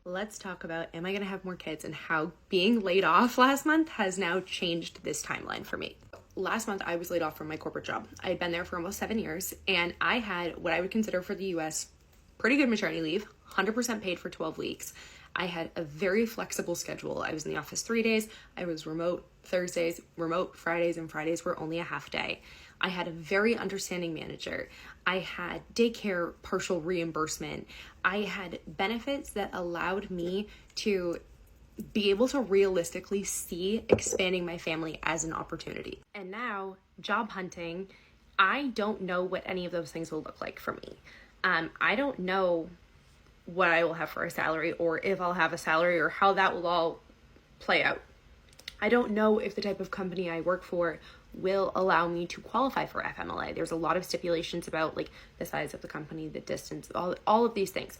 Let's talk about, am I going to have more kids, and how being laid off last month has now changed this timeline for me. Last month, I was laid off from my corporate job. I had been there for almost 7 years, and I had what I would consider for the US pretty good maternity leave, 100% paid for 12 weeks. I had a very flexible schedule. I was in the office 3 days. I was remote Thursdays, remote Fridays, and Fridays were only a half day. I had a very understanding manager. I had daycare partial reimbursement. I had benefits that allowed me to be able to realistically see expanding my family as an opportunity. And now, job hunting, I don't know what any of those things will look like for me. I don't know what I will have for a salary, or if I'll have a salary, or how that will all play out. I don't know if the type of company I work for will allow me to qualify for FMLA. There's a lot of stipulations about like the size of the company, the distance, all of these things.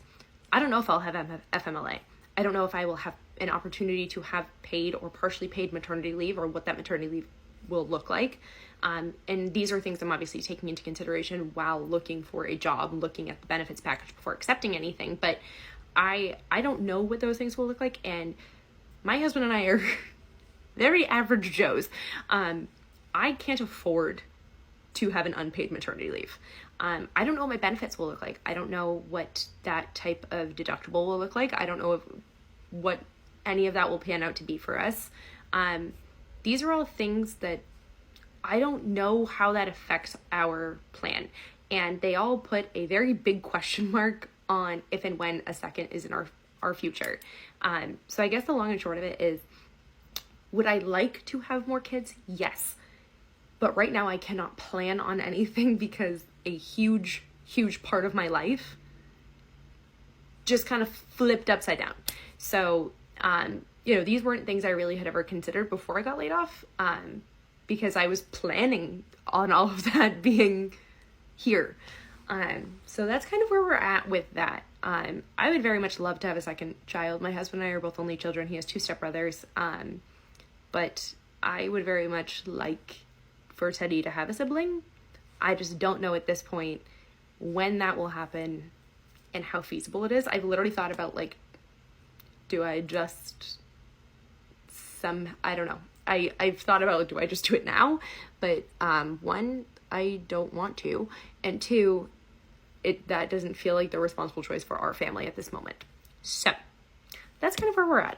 I don't know if I'll have FMLA. I don't know if I will have an opportunity to have paid or partially paid maternity leave, or what that maternity leave will look like. And these are things I'm obviously taking into consideration while looking for a job, looking at the benefits package before accepting anything. But I don't know what those things will look like. And my husband and I are very average Joes. I can't afford to have an unpaid maternity leave. I don't know what my benefits will look like. I don't know what that type of deductible will look like. I don't know what any of that will pan out to be for us. These are all things that I don't know how that affects our plan. And they all put a very big question mark on if and when a second is in our future. So I guess the long and short of it is, would I like to have more kids? Yes. But right now I cannot plan on anything because a huge, huge part of my life just kind of flipped upside down. So, these weren't things I really had ever considered before I got laid off, because I was planning on all of that being here. So that's kind of where we're at with that. I would very much love to have a second child. My husband and I are both only children. He has 2 stepbrothers. But I would very much like for Teddy to have a sibling. I just don't know at this point when that will happen and how feasible it is. I've literally thought about I don't know. I've thought about, do I just do it now? But one, I don't want to. And 2, that doesn't feel like the responsible choice for our family at this moment. So that's kind of where we're at.